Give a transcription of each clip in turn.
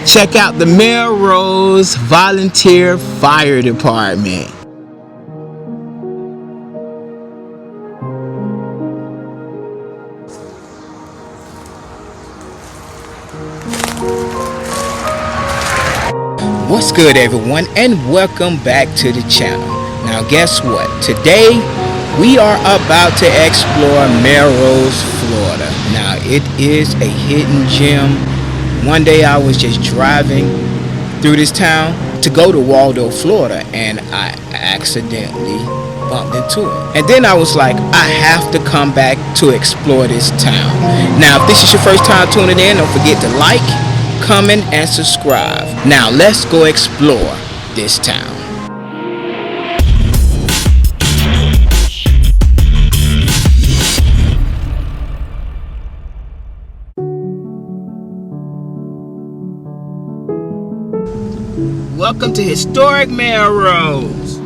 Check out the Melrose Volunteer Fire Department. What's good, everyone, and welcome back to the channel. Now guess what? Today we are about to explore Melrose, Florida. Now it is a hidden gem. One day I was just driving through this town to go to Waldo, Florida, and I accidentally bumped into it. And then I was like, I have to come back to explore this town. Now if this is your first time tuning in, don't forget to like, comment, and subscribe. Now let's go explore this town. Welcome to historic Melrose.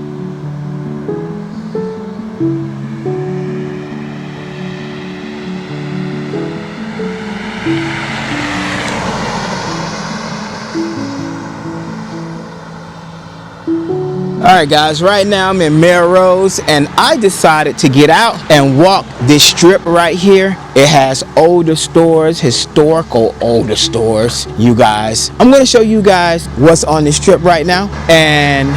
Alright guys, right now I'm in Melrose and I decided to get out and walk this strip right here. It has older stores, historical older stores, you guys. I'm going to show you guys what's on this strip right now, and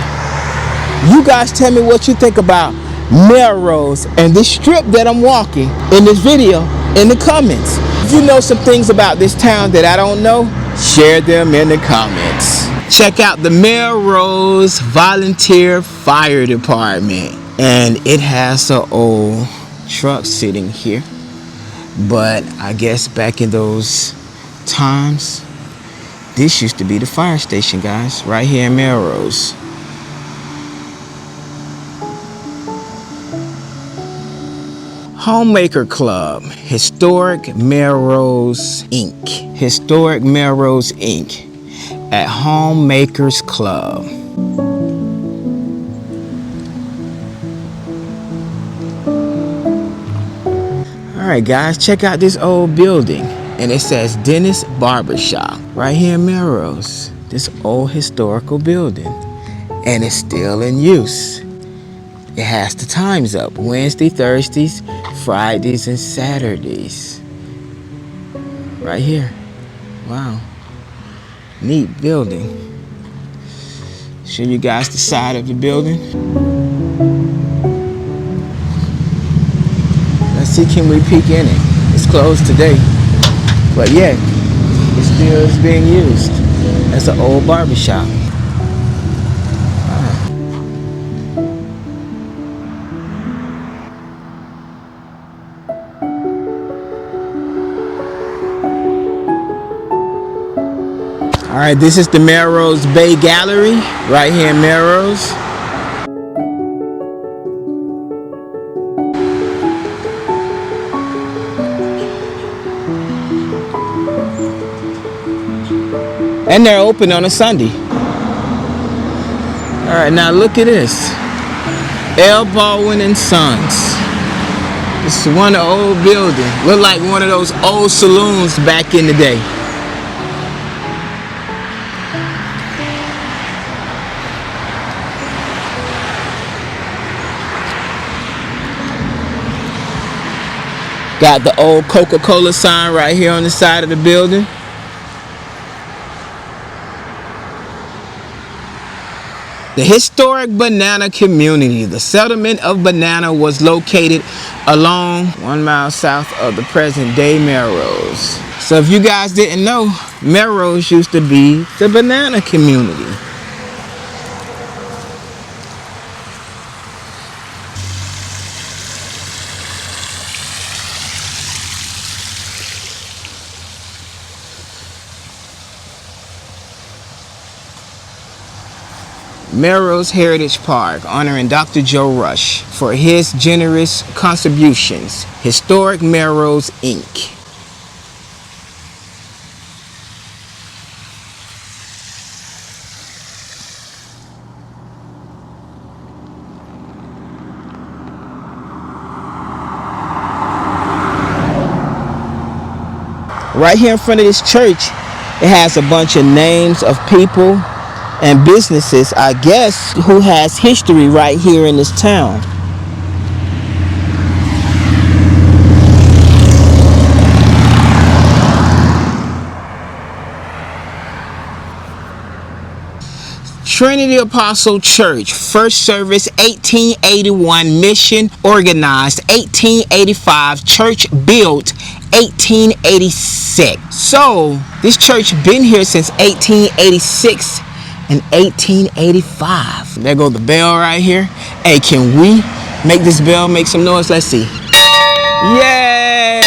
you guys tell me what you think about Melrose and this strip that I'm walking in this video in the comments. If you know some things about this town that I don't know, share them in the comments. Check out the Melrose Volunteer Fire Department, and it has an old truck sitting here, but I guess back in those times this used to be the fire station, guys, right here in Melrose. Homemaker Club, Historic Melrose Inc. Historic Melrose Inc. at Homemakers Club. Alright guys, check out this old building, and it says Dennis Barbershop right here in Melrose. This old historical building, and it's still in use. It has the times up: Wednesday, Thursdays, Fridays, and Saturdays. Right here. Wow. Neat building. Show you guys the side of the building. Let's see, can we peek in it? It's closed today, but yeah, it still is being used as an old barbershop. Alright, this is the Melrose Bay Gallery right here in Melrose. And they're open on a Sunday. Alright, now look at this. L. Baldwin and Sons. This is one of the old buildings. Look like one of those old saloons back in the day. Got the old Coca-Cola sign right here on the side of the building. The historic Banana community. The settlement of Banana was located along 1 mile south of the present day Melrose. So if you guys didn't know, Melrose used to be the Banana community. Melrose Heritage Park, honoring Dr. Joe Rush for his generous contributions. Historic Melrose, Inc. Right here in front of this church, It has a bunch of names of people and businesses, I guess, who has history right here in this town. Trinity Apostle Church, first service 1881, mission organized 1885, church built 1886. So this church been here since 1886 and 1885. There go the bell right here. Hey, can we make this bell make some noise? Let's see. Yay!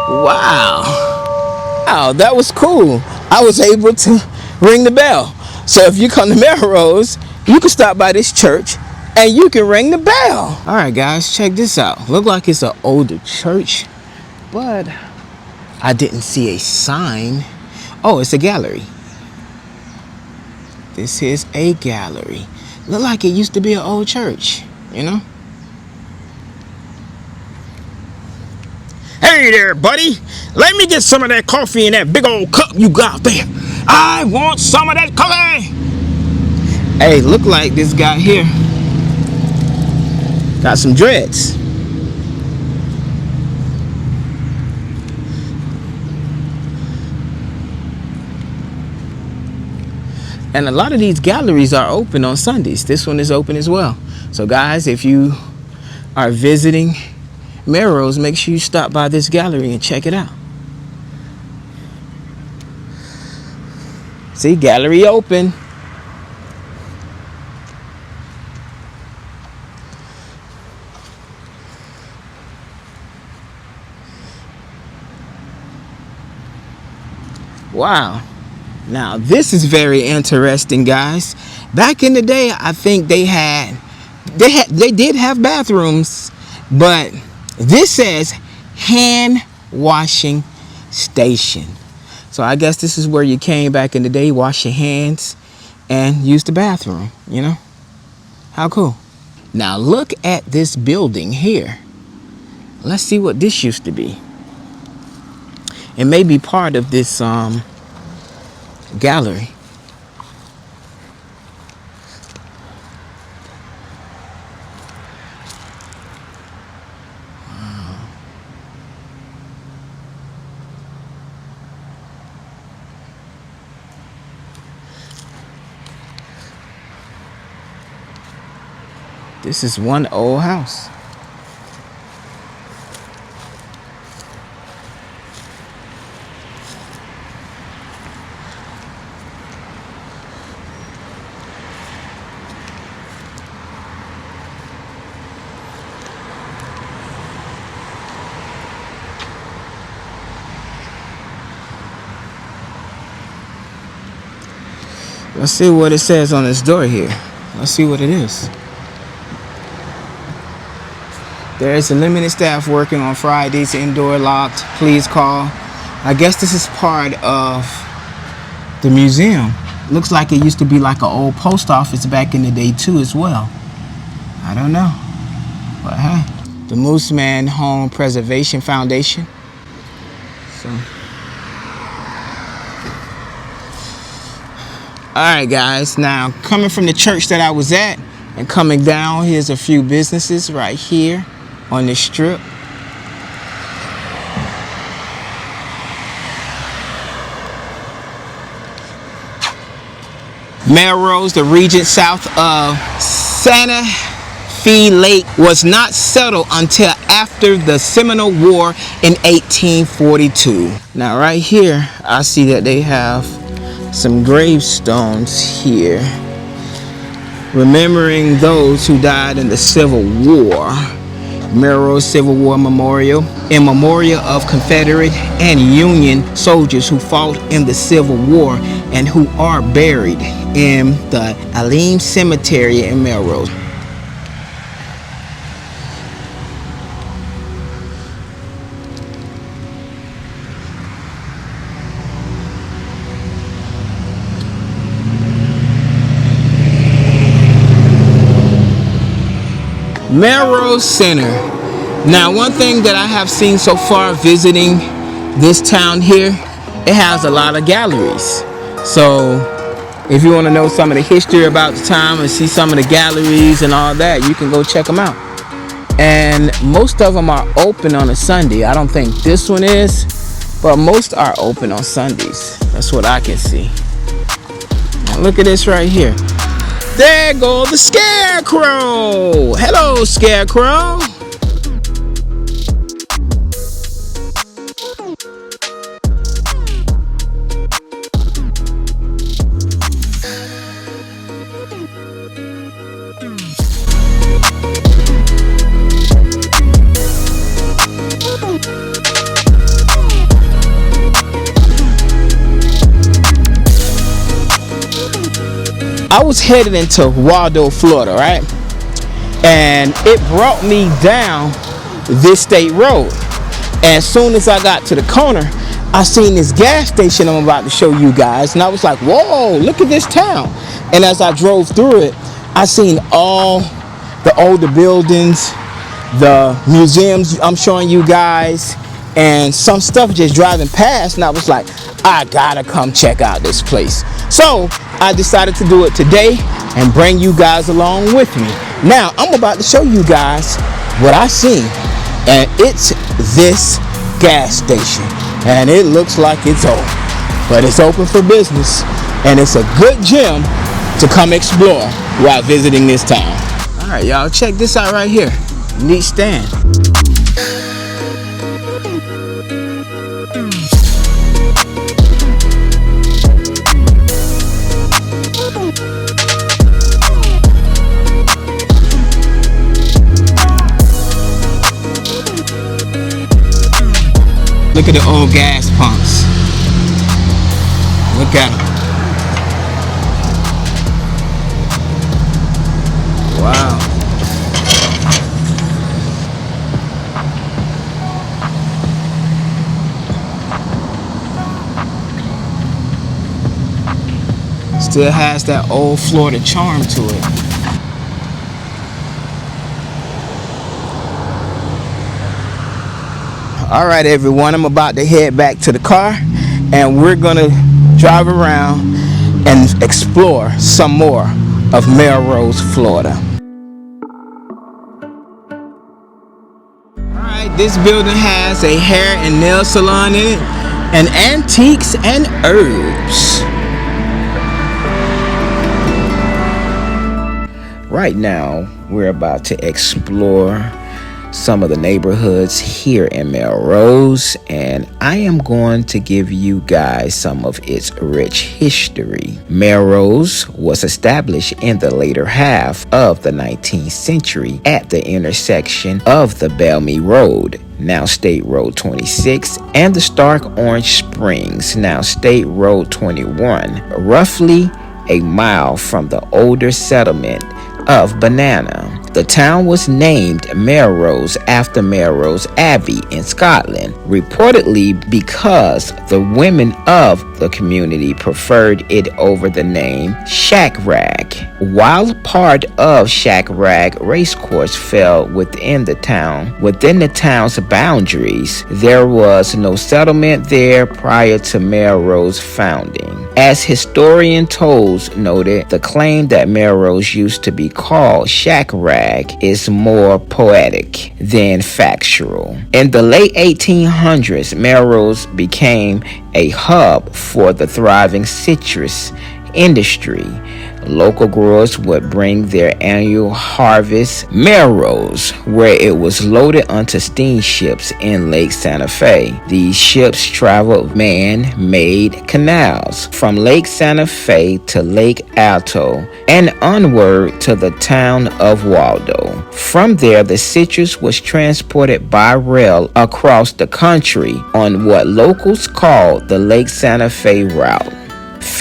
Wow. Wow, that was cool. I was able to ring the bell. So if you come to Melrose, you can stop by this church and you can ring the bell. All right, guys, check this out. Look like it's an older church, but I didn't see a sign. Oh, it's a gallery. This is a gallery. Look like it used to be an old church, you know? Hey there, buddy. Let me get some of that coffee in that big old cup you got there. I want some of that coffee. Hey, look like this guy here got some dreads. And a lot of these galleries are open on Sundays. This one is open as well. So guys, if you are visiting Melrose, make sure you stop by this gallery and check it out. See, gallery open. Wow. Now this is very interesting, guys. Back in the day, I think they did have bathrooms, but this says hand washing station. So I guess this is where you came back in the day, wash your hands and use the bathroom, you know? How cool. Now look at this building here. Let's see what this used to be. It may be part of this gallery. This is one old house. Let's see what it says on this door here. Let's see what it is. There is a limited staff working on Fridays, indoor locked. Please call. I guess this is part of the museum. Looks like it used to be like an old post office back in the day too as well. I don't know. But hey, the Mooseman Home Preservation Foundation. So, alright guys, now coming from the church that I was at and coming down, here's a few businesses right here on this strip. Melrose, the region south of Santa Fe Lake, was not settled until after the Seminole War in 1842. Now right here, I see that they have some gravestones here, remembering those who died in the Civil War. Melrose Civil War Memorial, in memorial of Confederate and Union soldiers who fought in the Civil War and who are buried in the Aleem Cemetery in Melrose. Melrose Center. Now, one thing that I have seen so far visiting this town here it has a lot of galleries. So if you want to know some of the history about the time and see some of the galleries and all that, you can go check them out. And most of them are open on a Sunday. I don't think this one is, but most are open on Sundays. That's what I can see. Now look at this right here. There goes the Scarecrow. Hello, Scarecrow. I was headed into Waldo, Florida, right? And it brought me down this state road. And as soon as I got to the corner, I seen this gas station I'm about to show you guys. And I was like, whoa, look at this town. And as I drove through it, I seen all the older buildings, the museums I'm showing you guys, and some stuff just driving past. And I was like, I gotta come check out this place. So I decided to do it today and bring you guys along with me. Now I'm about to show you guys what I seen, and it's this gas station, and it looks like it's old, but it's open for business, and it's a good gym to come explore while visiting this town. All right, y'all, check this out right here. Neat stand. Look at the old gas pumps. Look at them. Wow. Still has that old Florida charm to it. All right, everyone, I'm about to head back to the car, and we're gonna drive around and explore some more of Melrose, Florida. All right, this building has a hair and nail salon in it, and antiques and herbs. Right now, we're about to explore some of the neighborhoods here in Melrose, and I am going to give you guys some of its rich history. Melrose was established in the later half of the 19th century at the intersection of the Bellamy Road, now State Road 26, and the Stark Orange Springs, now State Road 21, roughly a mile from the older settlement of Banana. The town was named Melrose after Melrose Abbey in Scotland, reportedly because the women of the community preferred it over the name Shackrag. While part of Shackrag Racecourse fell within the town's boundaries, there was no settlement there prior to Melrose founding. As historian Toles noted, the claim that Melrose used to be called Shackrag is more poetic than factual. In the late 1800s, Melrose became a hub for the thriving citrus industry. Local growers would bring their annual harvest Melrose, where it was loaded onto steamships in Lake Santa Fe. These ships traveled man-made canals from Lake Santa Fe to Lake Alto and onward to the town of Waldo. From there, the citrus was transported by rail across the country on what locals called the Lake Santa Fe route.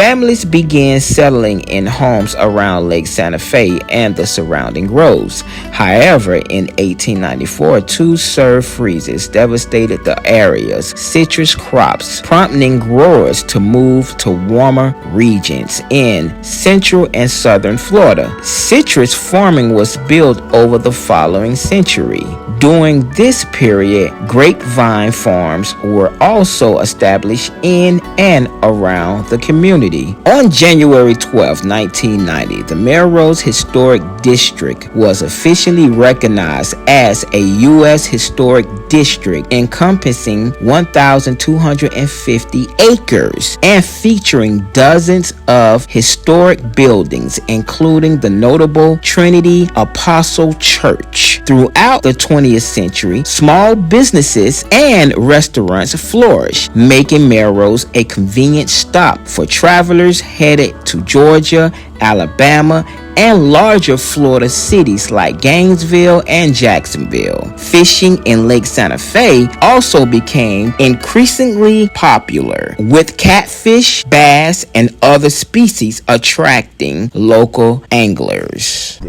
families began settling in homes around Lake Santa Fe and the surrounding groves. However, in 1894, two surf freezes devastated the area's citrus crops, prompting growers to move to warmer regions in central and southern Florida. Citrus farming was built over the following century. During this period, grapevine farms were also established in and around the community. On January 12, 1990, the Melrose Historic District was officially recognized as a U.S. Historic District encompassing 1,250 acres and featuring dozens of historic buildings, including the notable Trinity Apostle Church. Throughout the 20th century, small businesses and restaurants flourished, making Melrose a convenient stop for travelers headed to Georgia, Alabama, and larger Florida cities like Gainesville and Jacksonville. Fishing in Lake Santa Fe also became increasingly popular, with catfish, bass, and other species attracting local anglers.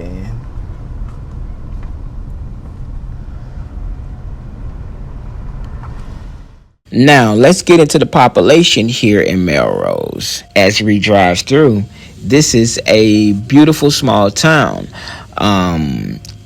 Now, let's get into the population here in Melrose. As we drive through, this is a beautiful small town.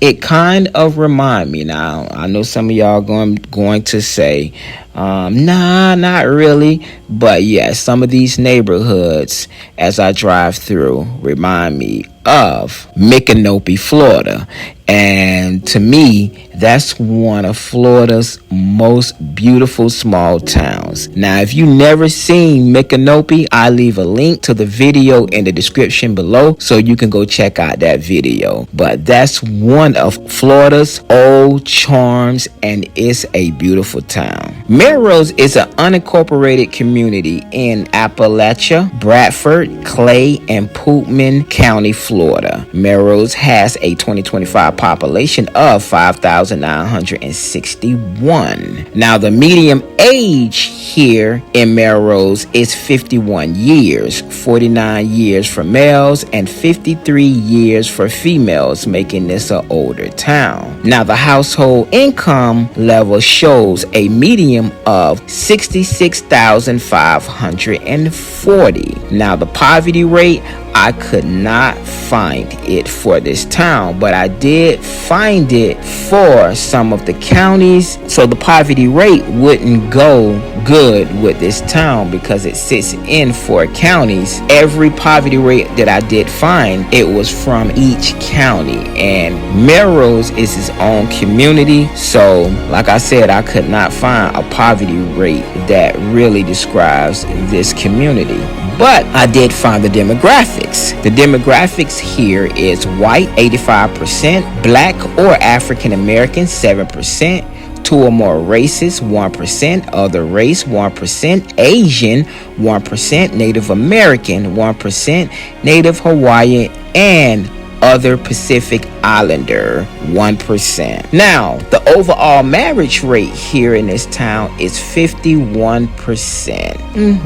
It kind of remind me, now I know some of y'all going to say, nah, not really, but yes, some of these neighborhoods as I drive through remind me of Micanopy, Florida. And to me, that's one of Florida's most beautiful small towns. Now, if you never seen Micanopy, I leave a link to the video in the description below so you can go check out that video. But that's one of Florida's old charms, and it's a beautiful town. Melrose is an unincorporated community in Appalachia, Bradford, Clay, and Putnam County, Florida. Melrose has a 2025 population of 5,961. Now, the median age here in Melrose is 51 years, 49 years for males and 53 years for females, making this an older town. Now, the household income level shows a median of $66,540. Now, the poverty rate, I could not find it for this town, but I did find it for some of the counties. So the poverty rate wouldn't go good with this town because it sits in 4 counties. Every poverty rate that I did find, it was from each county, and Melrose is its own community. So like I said, I could not find a poverty rate that really describes this community. But I did find the demographics. The demographics here is white 85%, black or African American 7%, 2 or more races 1%, other race 1%, Asian 1%, Native American 1%, Native Hawaiian, and other Pacific Islander 1%. Now, the overall marriage rate here in this town is 51%,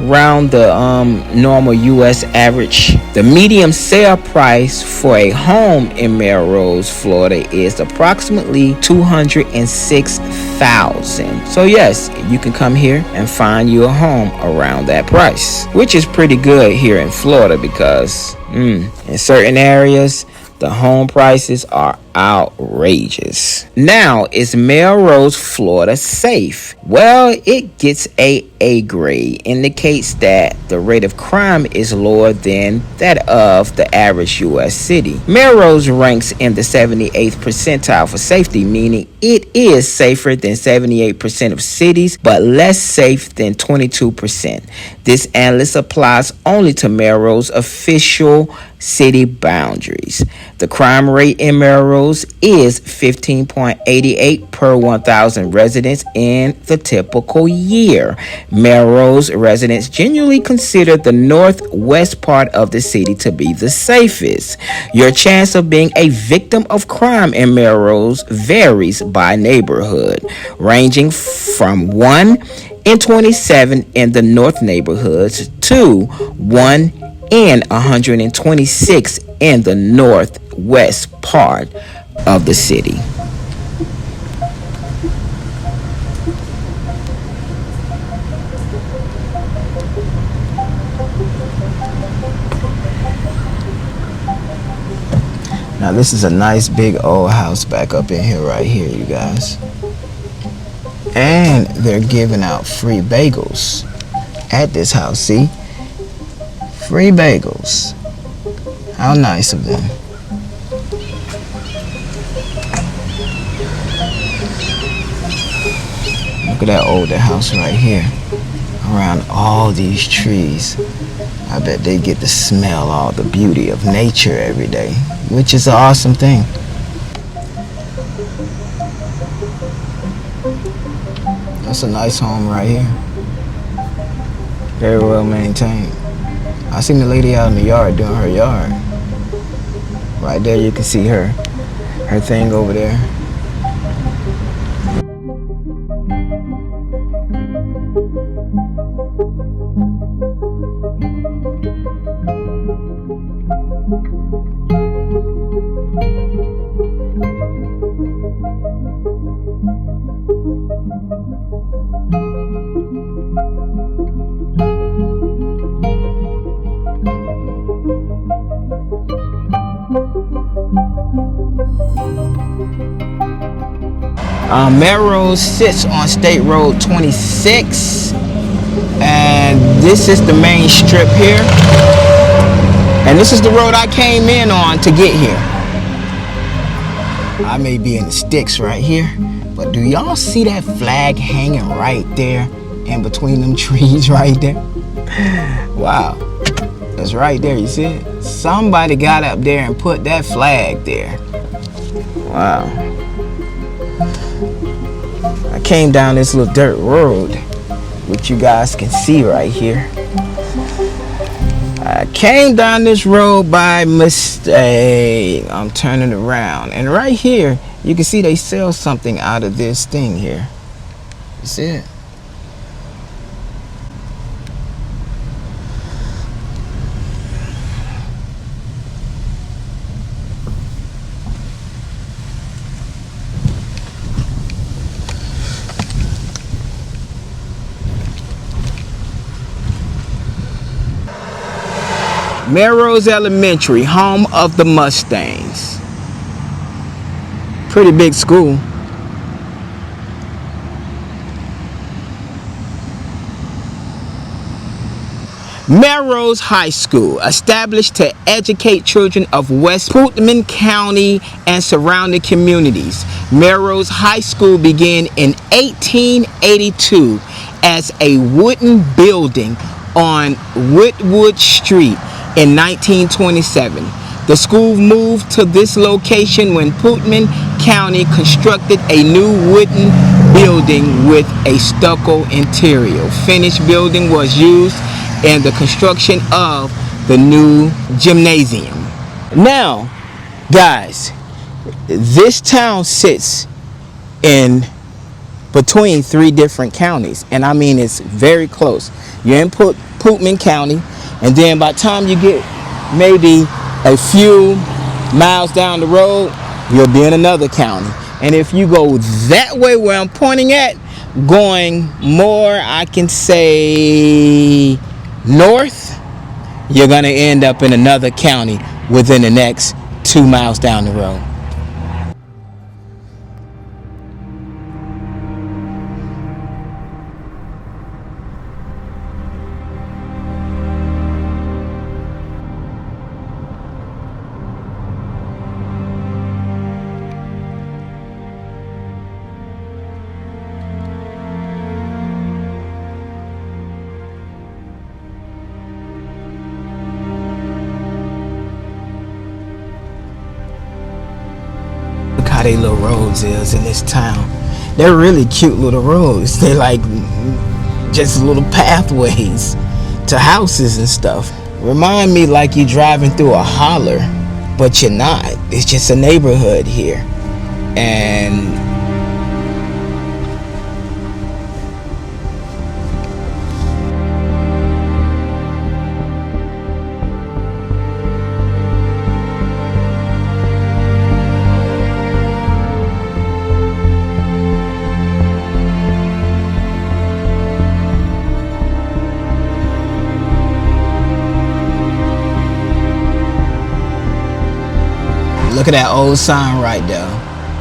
around the normal U.S. average. The median sale price for a home in Melrose, Florida is approximately $206,000. So yes, you can come here and find you a home around that price, which is pretty good here in Florida because in certain areas the home prices are outrageous. Now, is Melrose, Florida safe? Well, it gets a grade, indicates that the rate of crime is lower than that of the average U.S. city. Melrose ranks in the 78th percentile for safety, meaning it is safer than 78% of cities, but less safe than 22%. This analysis applies only to Melrose official city boundaries. The crime rate in Melrose is 15.88 per 1,000 residents in the typical year. Melrose residents generally consider the northwest part of the city to be the safest. Your chance of being a victim of crime in Melrose varies by neighborhood, ranging from 1 in 27 in the north neighborhoods to 1 and 126 in the northwest part of the city. Now this is a nice big old house back up in here right here, you guys. And they're giving out free bagels at this house, see? Free bagels. How nice of them. Look at that older house right here. Around all these trees. I bet they get to smell all the beauty of nature every day, which is an awesome thing. That's a nice home right here. Very well maintained. I seen the lady out in the yard doing her yard. Right there you can see her thing over there. Melrose sits on State Road 26, and this is the main strip here, and this is the road I came in on to get here. I may be in the sticks right here, but do y'all see that flag hanging right there in between them trees right there? Wow, it's right there, you see it? Somebody got up there and put that flag there. Wow. I came down this little dirt road, which you guys can see right here. I came down this road by mistake. I'm turning around, and right here you can see they sell something out of this thing here. You see it? Melrose Elementary, home of the Mustangs. Pretty big school. Melrose High School, established to educate children of West Putnam County and surrounding communities. Melrose High School began in 1882 as a wooden building on Woodwood Street in 1927. The school moved to this location when Putnam County constructed a new wooden building with a stucco interior. Finished building was used in the construction of the new gymnasium. Now, guys, this town sits in between 3 different counties, and I mean it's very close. You're in Putnam County, and then by the time you get maybe a few miles down the road, you'll be in another county. And if you go that way where I'm pointing at, going more, I can say north, you're gonna end up in another county within the next 2 miles down the road. How they little roads is in this town. They're really cute little roads. They're like just little pathways to houses and stuff. Remind me like you driving through a holler, but you're not. It's just a neighborhood here. And Look at that old sign right there.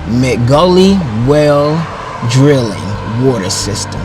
McGully Well Drilling Water System.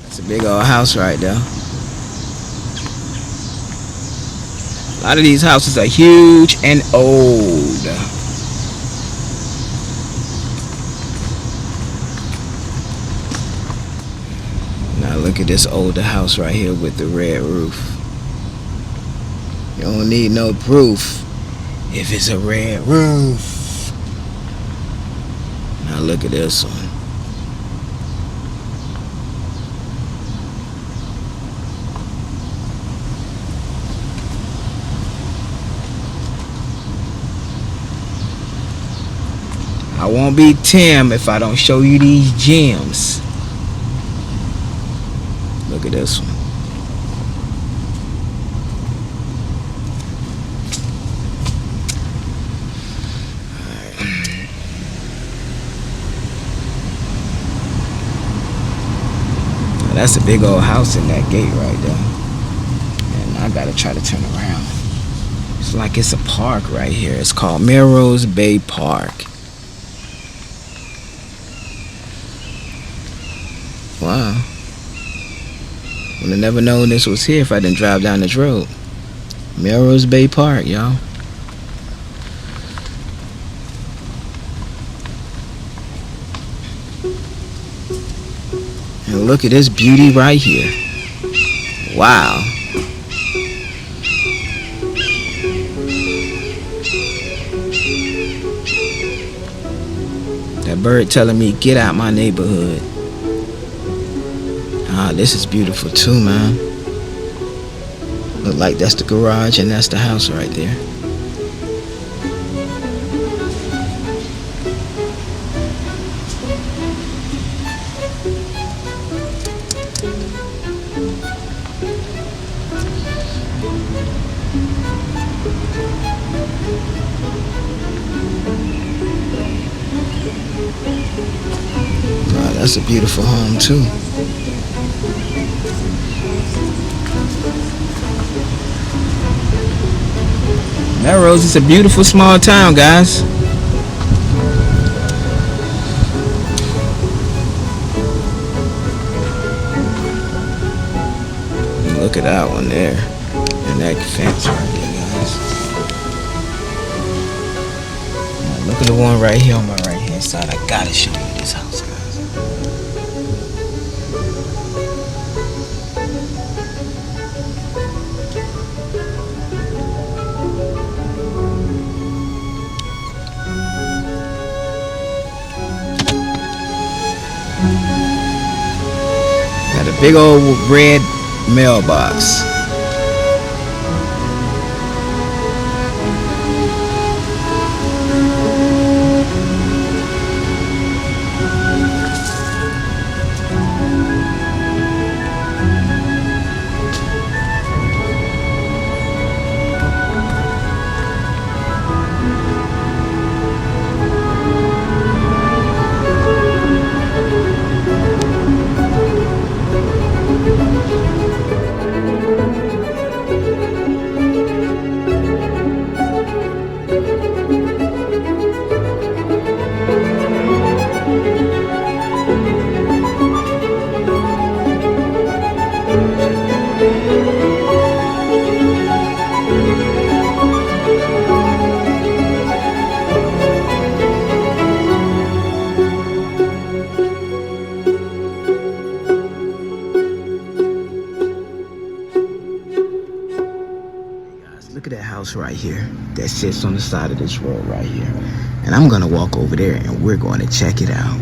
It's a big old house right there. A lot of these houses are huge and old. Now look at this older house right here with the red roof. You don't need no proof if it's a red roof. Now look at this one. I won't be Tim if I don't show you these gems. Look at this one. Now, that's a big old house in that gate right there. And I gotta try to turn around. It's like it's a park right here. It's called Melrose Bay Park. Wow. Would have never known this was here if I didn't drive down this road. Melrose Bay Park, y'all. And look at this beauty right here. Wow. That bird telling me get out my neighborhood. Ah, this is beautiful too, man. Look like that's the garage and that's the house right there. Wow, that's a beautiful home too. Melrose is a beautiful small town, guys. Look at that one there. And that fence right there, guys. Now look at the one right here on my right hand side. I gotta show you this house, guys. Got a big old red mailbox. Look at that house right here that sits on the side of this road right here. And I'm gonna walk over there and we're going to check it out.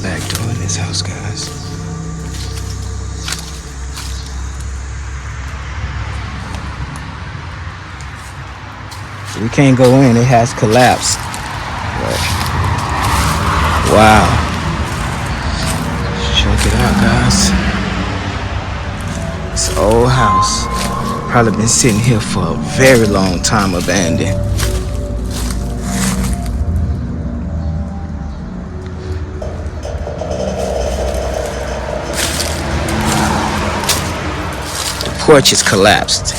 Back door in this house, guys. We can't go in, it has collapsed. But, wow. Check it out, guys. This old house. Probably been sitting here for a very long time abandoned. Porch is collapsed.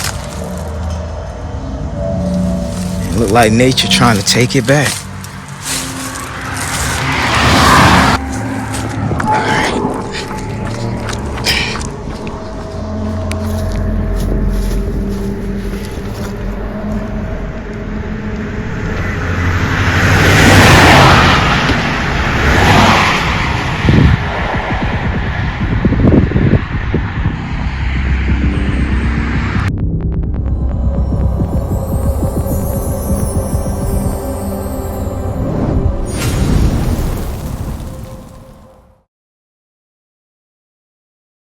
It looked like nature trying to take it back.